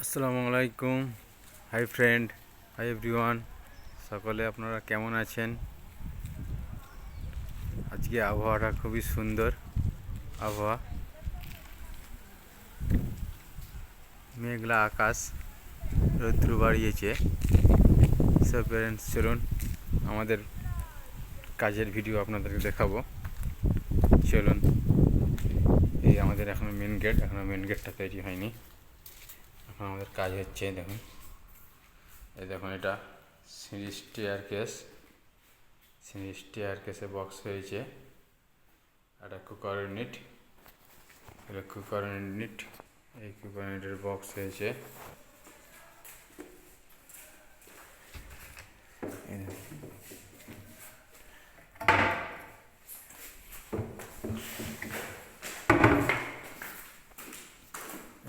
আসসালামু আলাইকুম। Hi friend, hi everyone. সকলে আপনারা কেমন আছেন? আজকে আবহাওয়াটা খুবই সুন্দর আবহাওয়া, মেঘলা আকাশ, রৌদ্র বাড়িয়েছে। সো প্যারেন্টস, চলুন আমাদের কাজের ভিডিও আপনাদেরকে দেখাবো। চলুন, এই আমাদের এখনও মেন গেটটা তৈরি হয়নি। এখন আমাদের কাজ হচ্ছে। দেখুন, এই দেখুন, এটা সিঁড়ি স্টেয়ার কেসে বক্স হয়েছে। একটা কুকার ইউনিট, এই কুকার ইউনিটের বক্স হয়েছে।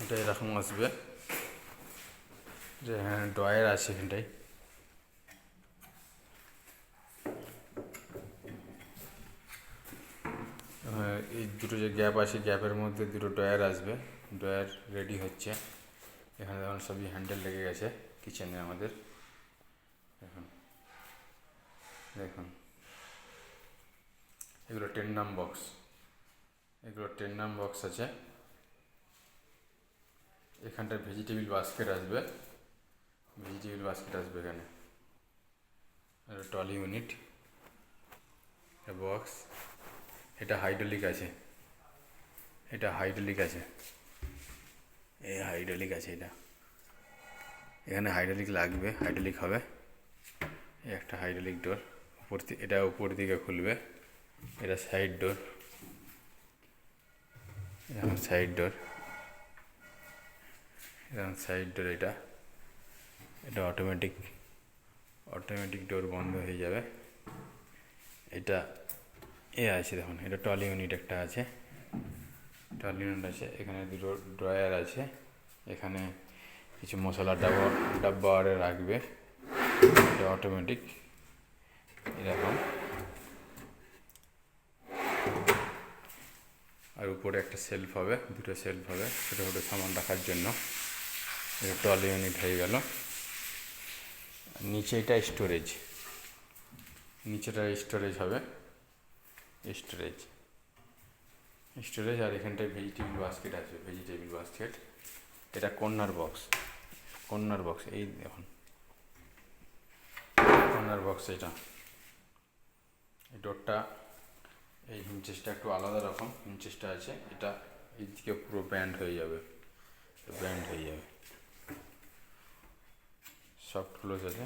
এটা এরকম আসবে, যে হ্যাঁ ড্রয়ার আছে এখানটায়। এই দুটো যে গ্যাপ আছে, গ্যাপের মধ্যে দুটো ড্রয়ার আসবে। ড্রয়ার রেডি হচ্ছে। এখানে দেখুন সবই হ্যান্ডেল লেগে গেছে কিচেনে আমাদের। দেখুন দেখুন এগুলো 10 নাম বক্স, এগুলো 10 নাম বক্স আছে। এখানটায় ভেজিটেবিল বাস্কেট আসবে, এখানে ট্রলি ইউনিট বক্স। এটা হাইড্রোলিক আছে, এই হাইড্রোলিক আছে। এটা এখানে হাইড্রোলিক লাগবে, হাইড্রোলিক হবে। এই একটা হাইড্রোলিক ডোর এটা উপর দিকে খুলবে। এটা সাইড ডোর, এরকম সাইড ডোর। এটা অটোমেটিক ডোর বন্ধ হয়ে যাবে। এটা আছে, দেখুন, এটা ট্রলি ইউনিট একটা আছে। এখানে দুটো ড্রয়ার আছে। এখানে কিছু মশলা ডাব্বা রাখবে। এটা অটোমেটিক এরকম। আর উপরে একটা সেলফ হবে, দুটো সেলফ হবে ছোটো ছোটো সামান রাখার জন্য। এটা ট্রলি ইউনিট হয়ে গেল। নিচে এটা নিচেটা স্টোরেজ হবে, স্টোরেজ। আর এখানটায় ভেজিটেবিল বাস্কেট। এটা কর্নার বক্স। এই দেখুন কর্নার বক্স। এটা এই ডোরটা, এই হিঞ্চেসটা একটু আলাদা রকম হিঞ্চেসটা আছে। এটা এই দিকে পুরো ব্যান্ড হয়ে যাবে, সফট ক্লোজ আছে।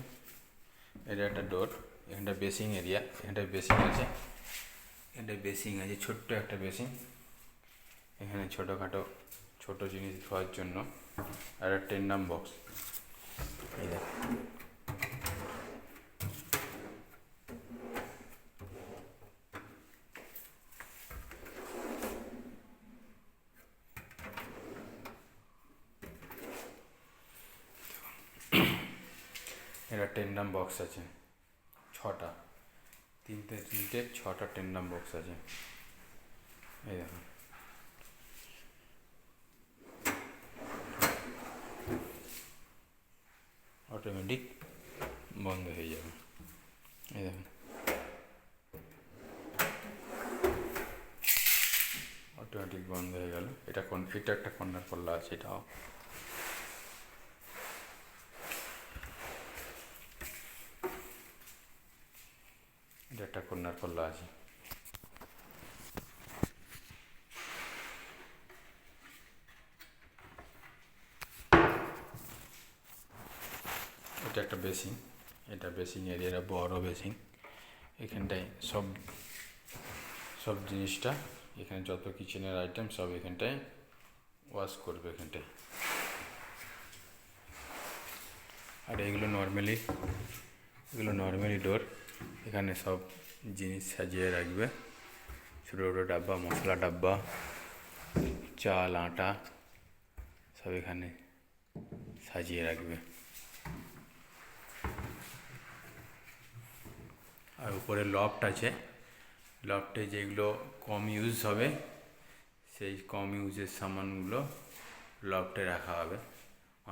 এটা একটা ডোর। এখানটা বেসিং এরিয়া, এখানটায় বেসিং আছে, ছোট্ট একটা বেসিং। এখানে ছোটো জিনিস ধোয়ার জন্য। আর একটা 10 নাম বক্স। এই দেখ, এটা 10 নাম বক্স আছে, 6টা, 6টা 10 নাম বক্স আছে। এই দেখুন, অটোমেটিক বন্ধ হয়ে যাবে। এই দেখুন, অটোমেটিক বন্ধ হয়ে গেল। এটা একটা কর্নার পাল্লা আছে। এটা একটা কর্নার পাল্লা আছে। এটা একটা বেসিং, এটা বেসিং এরিয়া, বড় বেসিং। এখানটায় সব জিনিসটা, এখানে যত কিচেনের আইটেম সব এখানটায় ওয়াশ করবে এখানটায়। আর এগুলো নর্মালি ডোর। এখানে সব জিনিস সাজিয়ে রাখবে, ছোটো ছোটো ডাব্বা, মশলা ডাব্বা, চাল আটা সব এখানে সাজিয়ে রাখবে। আর উপরে লফট আছে, লফটে যেগুলো কম ইউজ হবে সেই কম ইউজের সামানগুলো লফটে রাখা হবে।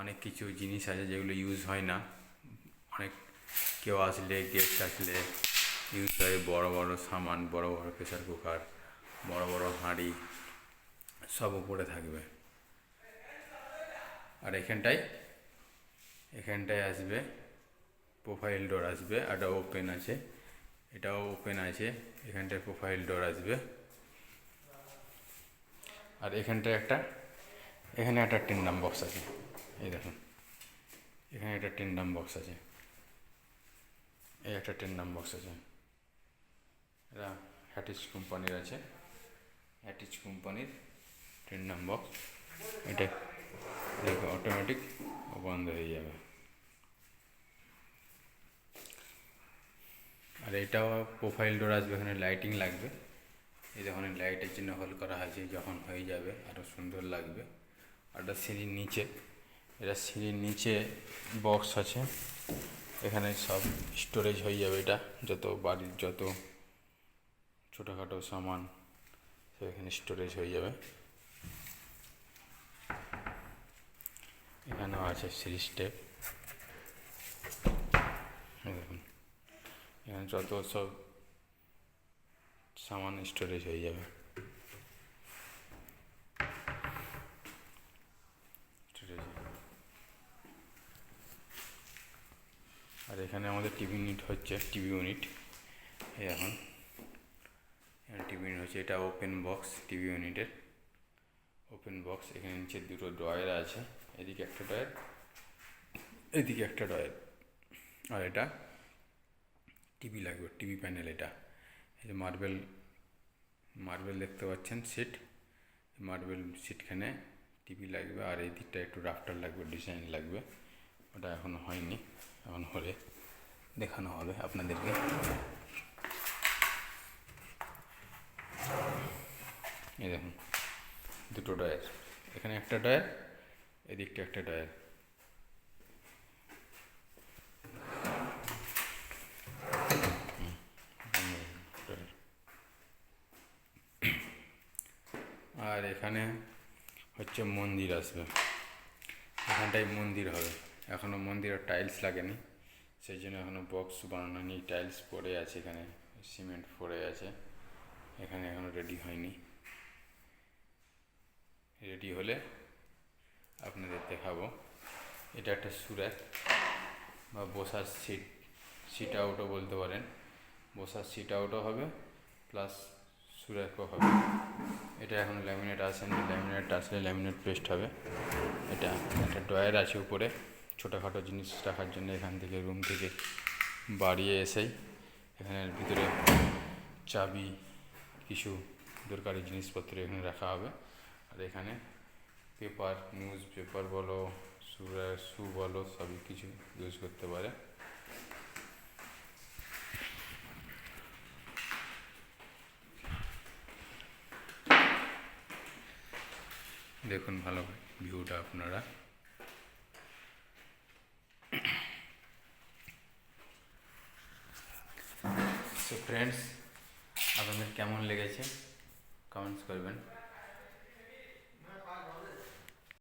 অনেক কিছু জিনিস আছে যেগুলো ইউজ হয় না, অনেক কেউ আসলে গেস্ট আসলে ইউজ হয়। বড় বড় সামান, বড় বড় প্রেসার কুকার, বড় বড় হাঁড়ি সব উপরে থাকবে। আর এখানটায় আসবে প্রোফাইল ডোর আসবে, এটা ওপেন আছে, এটাও ওপেন আছে, এখানটায় প্রোফাইল ডোর আসবে। আর এখানে একটা টেন্ডাম বক্স আছে, এই দেখুন এখানে একটা টেন্ডাম বক্স আছে, এই একটা টেন্ডাম বক্স আছে, এটা হ্যাটিস কোম্পানির আছে, হ্যাটিস কোম্পানির টেন্ডাম বক্স। এটা দেখো অটোমেটিক বন্ধ হয়ে যাবে। আর এটাও প্রোফাইল ডোর আসবে, এখানে লাইটিং লাগবে, এই যখন লাইটের জন্য হোল করা হয়েছে, যখন হয়ে যাবে আরও সুন্দর লাগবে। আর এটা সিঁড়ির নিচে বক্স আছে, এখানে সব স্টোরেজ হয়ে যাবে। এটা যত বাড়ির যত ছোটোখাটো সামান সব এখানে স্টোরেজ হয়ে যাবে। এখানেও আছে সিঁড়ি স্টেপ, দেখুন এখানে যত সব সামান স্টোরেজ হয়ে যাবে। আর এখানে আমাদের টিভি ইউনিট হচ্ছে, টিভি ইউনিট এখন টিভি ইউনিট হচ্ছে, এটা ওপেন বক্স, টিভি ইউনিটের ওপেন বক্স। এখানে নিচে দুটো ড্রয়ার আছে, এদিকে একটা ড্রয়ার, এদিকে একটা ড্রয়ার। আর এটা টিভি লাগবে, টিভি প্যানেল। এটা এই যে মার্বেল দেখতে পাচ্ছেন সিট, মার্বেল সিটখানে টিভি লাগবে। আর এই দিকটা একটু রাফটার লাগবে, ডিজাইন লাগবে, ওটা এখনও হয়নি, এখন হলে দেখানো হবে আপনাদেরকে। এই দেখুন দুটো ডয়ার, এখানে একটা ডয়ার, এদিকটা একটা ডয়ার। আর এখানে হচ্ছে মন্দির আসবে, এখানটায় মন্দির হবে, এখনও মন্দিরের টাইলস লাগেনি, সেই জন্য এখনও বক্স বানানো নেই, টাইলস পড়ে আছে, এখানে সিমেন্ট পড়ে আছে, এখানে এখনও রেডি হয়নি। রেডি হলে আপনাদের দেখাবো। এটা একটা সুরাক বা বসার সিট আউটও বলতে পারেন, বসার সিট আউটও হবে প্লাস সুরাকও হবে। এটা এখন ল্যামিনেট আসেনি, ল্যামিনেট আসলে ল্যামিনেট পেস্ট হবে। এটা একটা ড্রয়ার আছে উপরে ছোটোখাটো জিনিস রাখার জন্য, এখান থেকে রুম থেকে বাড়িয়ে এসেই এখানের ভিতরে চাবি কিছু দরকারি জিনিসপত্র এখানে রাখা হবে। আর এখানে পেপার, নিউজ পেপার বলো, শু বলো, সবই কিছু ইউজ করতে পারে। দেখুন ভালো ভিউটা আপনারা। সো ফ্রেন্ডস, আপনাদের কেমন লেগেছে কমেন্টস করবেন।